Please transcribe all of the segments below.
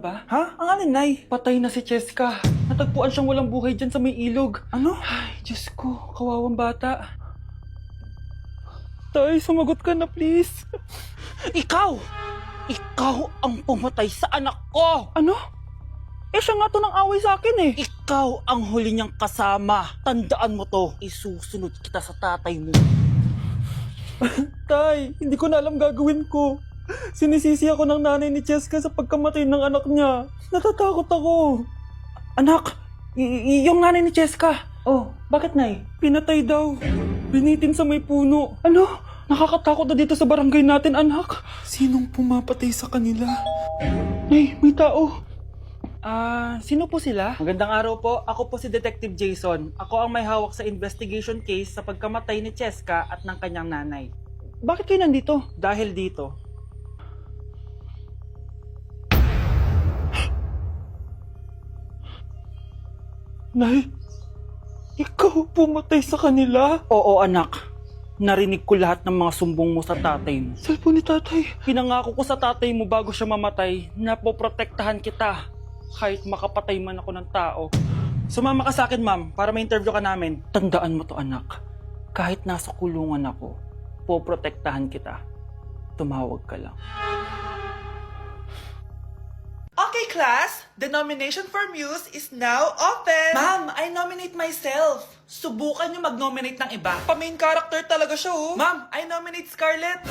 Ba? Ha? Ang alin, Nay? Patay na si Cheska. Natagpuan siyang walang buhay dyan sa may ilog. Ano? Ay, Diyos ko. Kawawang bata. Tay, sumagot ka na, please. Ikaw! Ikaw ang pumatay sa anak ko! Ano? Eh, siya nga to ng away sa akin eh. Ikaw ang huli niyang kasama. Tandaan mo to. Isusunod kita sa tatay mo. Tay, hindi ko na alam gagawin ko. Sinisisi ako ng nanay ni Cheska sa pagkamatay ng anak niya. Natatakot ako. Anak, yung nanay ni Cheska. Oh, bakit, Nay? Pinatay daw. Binitin sa may puno. Ano? Nakakatakot na dito sa barangay natin, anak. Sinong pumapatay sa kanila? Nay, may tao. Sino po sila? Magandang araw po. Ako po si Detective Jason. Ako ang may hawak sa investigation case sa pagkamatay ni Cheska at ng kanyang nanay. Bakit kayo nandito? Dahil dito. Nay, ikaw pumatay sa kanila? Oo, anak. Narinig ko lahat ng mga sumbong mo sa tatay mo. Cellphone ni tatay. Pinangako ko sa tatay mo bago siya mamatay na poprotektahan kita. Kahit makapatay man ako ng tao. Sumama ka sa akin, ma'am, para ma-interview ka namin. Tandaan mo to, anak. Kahit nasa kulungan ako, poprotektahan kita. Tumawag ka lang. Okay, class, the nomination for Muse is now open. Ma'am, I nominate myself. Subukan niyo mag-nominate ng iba. Pa-main character talaga siya, oh. Ma'am, I nominate Scarlett.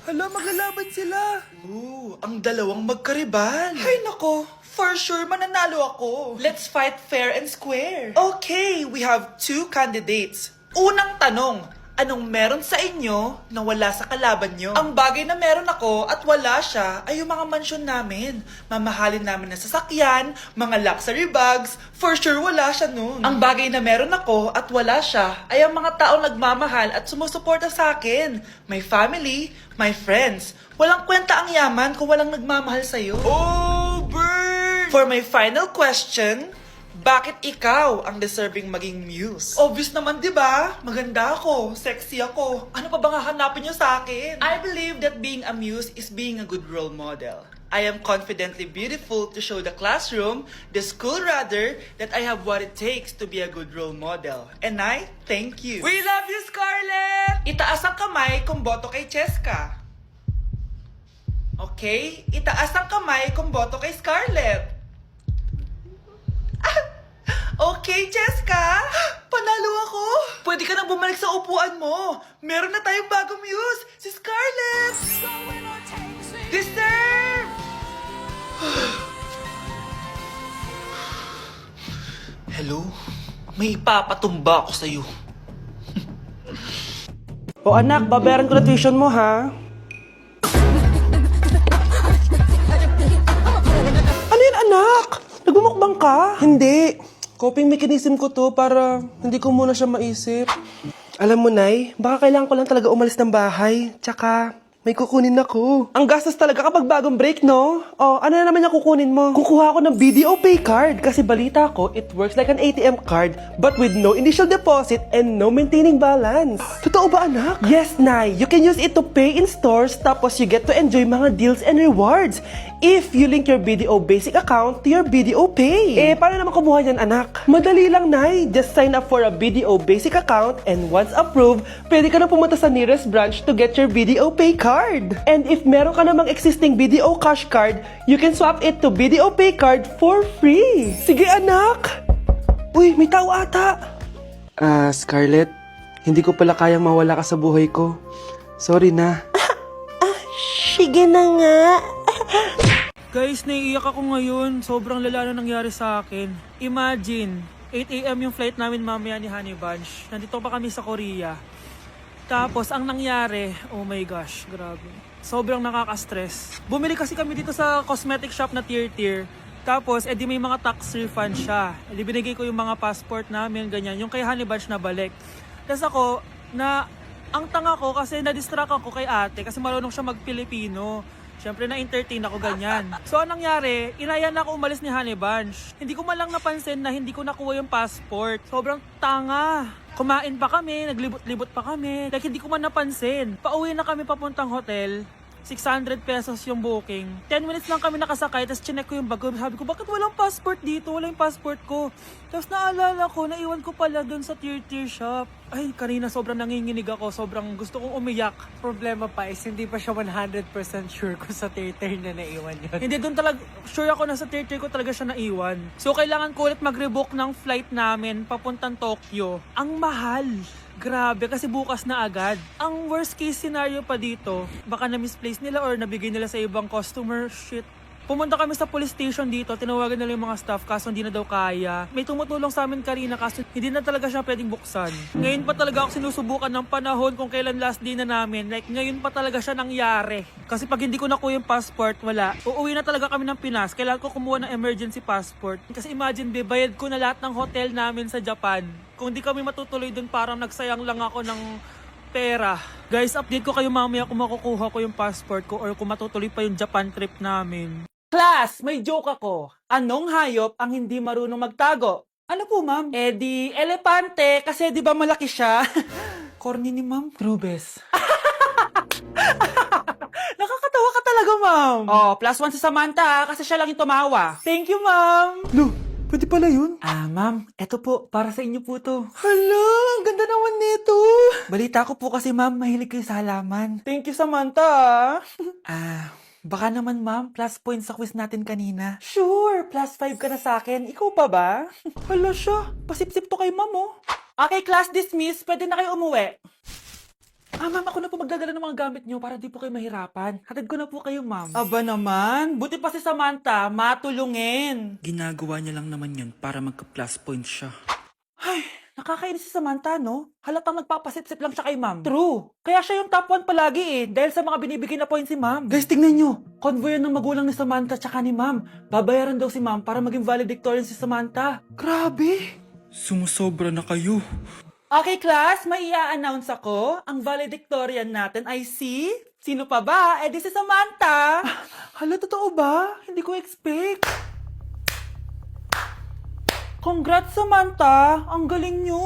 Hala, maglalaban sila. Ooh, ang dalawang magkaribal. Ay, nako. For sure, mananalo ako. Let's fight fair and square. Okay, we have 2 candidates. Unang tanong, anong meron sa inyo na wala sa kalaban nyo? Ang bagay na meron ako at wala siya ay yung mga mansyon namin. Mamahalin namin na sasakyan, mga luxury bags, for sure wala siya nun. Ang bagay na meron ako at wala siya ay ang mga taong nagmamahal at sumusuporta sa akin. My family, my friends. Walang kwenta ang yaman kung walang nagmamahal sa'yo. Oh, burn! For my final question, bakit ikaw ang deserving maging muse? Obvious naman, di ba? Maganda ako, sexy ako. Ano pa bang hahanapin niyo sa akin? I believe that being a muse is being a good role model. I am confidently beautiful to show the classroom, the school rather, that I have what it takes to be a good role model. And I thank you. We love you, Scarlett! Itaas ang kamay kung boto kay Cheska. Okay? Itaas ang kamay kung boto kay Scarlett. Okay, Cheska! Panalo ako! Pwede ka nang bumalik sa upuan mo! Meron na tayong bagong muse! Si Scarlett! Deserve! Hello? May ipapatumba ako sa'yo. O anak, babayaran ko na tuition mo, ha? Ano yan, anak? Nagmumukbang ka? Hindi. Coping mechanism ko to para hindi ko muna siya maisip. Alam mo, Nay, baka kailangan ko lang talaga umalis ng bahay. Tsaka, may kukunin ako. Ang gastos talaga kapag bagong break, no? Oh, ano na naman yung kukunin mo? Kukuha ako ng BDO Pay card kasi balita ko, it works like an ATM card but with no initial deposit and no maintaining balance. Totoo ba, anak? Yes, Nay. You can use it to pay in stores tapos you get to enjoy mga deals and rewards if you link your BDO Basic account to your BDO Pay. Eh, paano naman kumuha yan, anak? Madali lang, Nay. Just sign up for a BDO Basic account and once approved, pwede ka na pumunta sa nearest branch to get your BDO Pay card. And if meron ka namang existing BDO Cash card, you can swap it to BDO Pay card for free. Sige, anak! Uy, may tao ata! Scarlett, hindi ko pala kayang mawala ka sa buhay ko. Sorry na. Sige na nga. Guys, naiiyak ako ngayon. Sobrang lala na nangyari sa akin. Imagine, 8 AM yung flight namin mamaya ni Honey Bunch. Nandito pa kami sa Korea. Tapos, ang nangyari, oh my gosh, grabe. Sobrang nakaka-stress. Bumili kasi kami dito sa cosmetic shop na tier-tier. Tapos, edi may mga tax refund siya. Edi binigay ko yung mga passport namin, ganyan. Yung kay Honey Bunch na balik. Tapos ako, ang tanga ko kasi na-distract ako kay ate kasi marunong siya mag-Pilipino. Siyempre na-entertain ako ganyan. So anong nangyari, inaya na ako umalis ni Honey Bunch. Hindi ko man lang napansin na hindi ko nakuha yung passport. Sobrang tanga. Kumain pa kami, naglibot-libot pa kami. Like hindi ko man napansin. Pauwi na kami papuntang hotel. 600 pesos yung booking. 10 minutes lang kami nakasakay, tapos chinek ko yung bag ko. Sabi ko, bakit walang passport dito? Wala yung passport ko. Tapos naalala ko, naiwan ko pala dun sa tier shop. Ay, kanina sobrang nanginginig ako. Sobrang gusto kong umiyak. Problema pa is hindi pa siya 100% sure kung sa tier na naiwan yun. Hindi doon talaga, sure ako na sa tier ko talaga siya naiwan. So, kailangan ko ulit mag-rebook ng flight namin papuntang Tokyo. Ang mahal. Grabe, kasi bukas na agad. Ang worst case scenario pa dito, baka na-misplace nila or nabigay nila sa ibang customer. Shit. Pumunta kami sa police station dito, tinawagan nila yung mga staff kaso hindi na daw kaya. May tumutulong sa amin kanina kaso hindi na talaga siya pwedeng buksan. Ngayon pa talaga ako sinusubukan ng panahon kung kailan last day na namin. Like ngayon pa talaga siya nangyari. Kasi pag hindi ko nakuha yung passport, wala. Uuwi na talaga kami ng Pinas. Kailangan ko kumuha ng emergency passport. Kasi imagine, bayad ko na lahat ng hotel namin sa Japan. Kung di kami matutuloy dun, parang nagsayang lang ako ng pera. Guys, update ko kayo mamaya kung makukuha ko yung passport ko or kung matutuloy pa yung Japan trip namin. Class, may joke ako. Anong hayop ang hindi marunong magtago? Ano po, ma'am? Eh di, elepante, kasi di ba malaki siya? Corny ni ma'am. Rubes. Nakakatawa ka talaga, ma'am. Oh, +1 si Samantha, kasi siya lang yung tumawa. Thank you, ma'am. Lo, pwede pala yun? Ma'am, eto po, para sa inyo po to. Hala, ang ganda naman nito. Balita ko po kasi, ma'am, mahilig kayo sa halaman. Thank you, Samantha. Baka naman, ma'am, plus points sa quiz natin kanina. Sure, +5 ka na sa akin. Ikaw pa ba? Hala siya, pasip-sip to kay ma'am, oh. Okay, class dismiss. Pwede na kayo umuwi. Ma'am, ako na po magdadala ng mga gamit nyo para di po kayo mahirapan. Hatid ko na po kayo, ma'am. Aba naman, buti pa si Samantha, matulungin. Ginagawa niya lang naman yun para magka-plus points siya. Ay, nakakainis si Samantha, no? Halatang nagpapasip-sip lang siya kay ma'am. True. Kaya siya yung top 1 palagi dahil sa mga binibigay na points si ma'am. Guys, tingnan nyo. Convoy yan ng magulang ni Samantha tsaka ni ma'am. Babayaran daw si ma'am para maging valedictorian si Samantha. Grabe. Sumusobra na kayo. Okay, class, may i-announce ako. Ang valedictorian natin ay si... Sino pa ba? Eh, di si Samantha. Hala, totoo ba? Hindi ko expect. Congrats, Samantha! Ang galing nyo!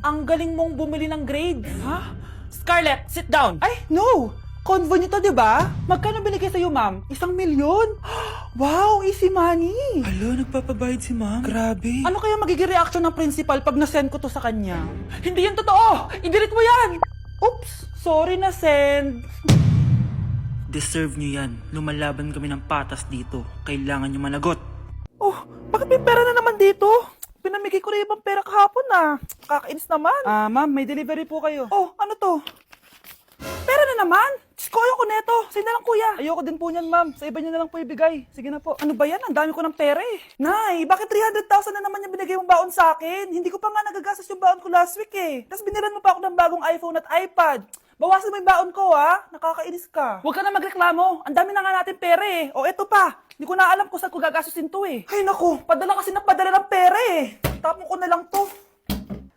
Ang galing mong bumili ng grades. Ha? Scarlett, sit down! Ay, no! Convo nyo to, diba? Magkano binigay sa'yo, ma'am? 1 milyon? Wow, easy money! Alo, nagpapabayad si ma'am. Grabe. Ano kaya magiging reaction ng principal pag nasend ko to sa kanya? Hindi yan totoo! I-delete mo yan! Oops! Sorry na send. Deserve niyo yan. Lumalaban kami ng patas dito. Kailangan niyo managot. Oh, bakit may pera na naman dito? Pinamigay ko na ibang pera kahapon Kakainis naman. Ma'am, may delivery po kayo. Oh, ano to? Pera na naman? Diyos ko, ayoko neto. Sa'yo na lang, kuya. Ayoko din po niyan, ma'am. Sa iba niyo na lang po ibigay. Sige na po. Ano ba yan? Ang dami ko ng pera eh. Nay, bakit 300,000 na naman yung binigay mong baon sa akin? Hindi ko pa nga nagagastos yung baon ko last week eh. Tapos binilan mo pa ako ng bagong iPhone at iPad. Bawasan mo yung baon ko, ha? Nakakainis ka. Huwag ka na magreklamo. Ang dami na nga natin pera eh. O, eto pa. Hindi ko na alam kung saan ko gagastusin to eh. Ay, naku. Padala kasi na padala ng pera eh. Tapon ko na lang to.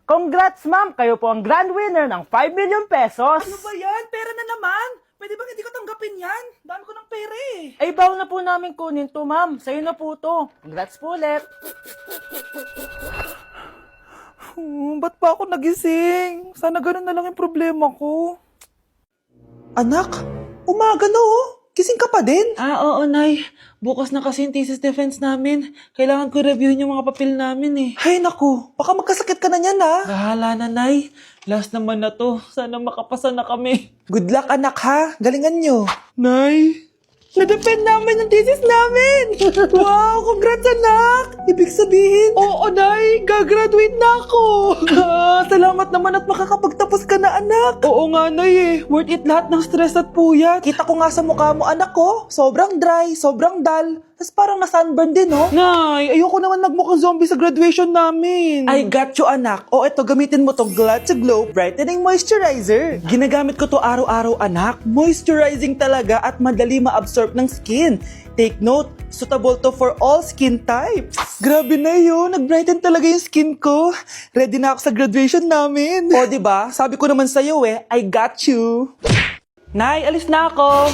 Congrats ma'am! Kayo po ang grand winner ng 5 million pesos! Ano ba yan? Pera na naman. Pwede ba hindi ko tanggapin yan? Dami ko ng pera eh. Ay, bawal na po namin kunin to ma'am. Sa'yo na po to. Congrats po ulit! Ba't pa ako nagising? Sana ganun na lang yung problema ko. Anak, umaga na oh. Gising ka pa din? Oo, Nay. Bukas na kasi yung thesis defense namin. Kailangan ko reviewin yung mga papel namin eh. Hay naku, baka magkasakit ka na niyan ha. Bahala na, Nay. Last naman na to. Sana makapasa na kami. Good luck anak ha, galingan nyo. Nay, na-defend namin yung thesis namin! Wow, congrats anak! Ibig sabihin, Oo, Nay. Gagraduate na ako. salamat naman at makakapagtapos ka na anak. Oo nga, Nay eh. Worth it lahat ng stress at puyat. Kita ko nga sa mukha mo anak ko, sobrang dry, sobrang dull. Tapos parang na-sunburn din oh. Nay, ayoko naman magmukhang zombie sa graduation namin. I got you anak. O eto, gamitin mo to Glad to Glow Brightening Moisturizer. Ginagamit ko to araw-araw anak. Moisturizing talaga at madali ma-absorb ng skin. Take note, suitable to for all skin types. Grabe na yun, nag-brighten talaga yung skin ko. Ready na ako sa graduation namin. O diba, sabi ko naman sa'yo I got you. Nay, alis na ako.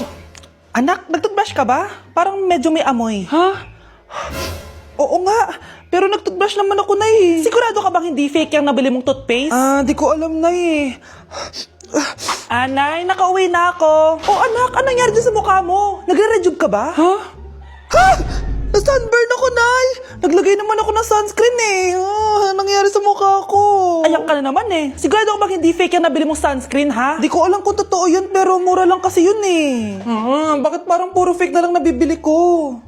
Anak, nag-toothbrush ka ba? Parang medyo may amoy. Ha? Oo nga, pero nag-toothbrush naman ako na Sigurado ka bang hindi fake yung nabili mong toothpaste? Di ko alam na Anay, nakauwi na ako. Oh anak, anong nangyari dyan sa mukha mo? Nagre-rejuve ka ba? Ha? Ha? Na-sunburn ako, Nay! Naglagay naman ako ng sunscreen eh. Nangyari sa mukha ko. Ayan ka na naman eh. Sigurado ko bang hindi fake yung nabili mong sunscreen, ha? Di ko alam kung totoo yun, pero mura lang kasi yun eh. Bakit parang puro fake na lang nabibili ko?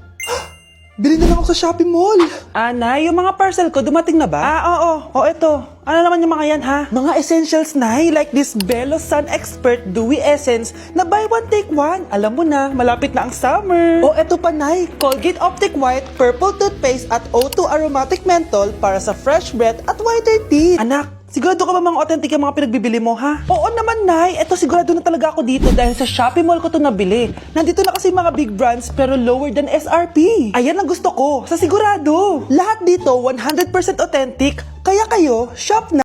Bili na lang ako sa Shopee Mall. Anay, yung mga parcel ko, dumating na ba? Oo. O eto, ano naman yung mga yan, ha? Mga essentials, Nay, like this Bello Sun Expert Dewy Essence na buy one take one. Alam mo na, malapit na ang summer. O eto pa, Nay, Colgate Optic White Purple Toothpaste at O2 Aromatic Menthol para sa fresh breath at whiter teeth. Anak, sigurado ka ba mga authentic yung mga pinagbibili mo, ha? Oo naman, Nay. Eto sigurado na talaga ako dito dahil sa Shopee Mall ko to nabili. Nandito na kasi mga big brands pero lower than SRP. Ayan ang gusto ko, sa sigurado. Lahat dito 100% authentic, kaya kayo, shop na.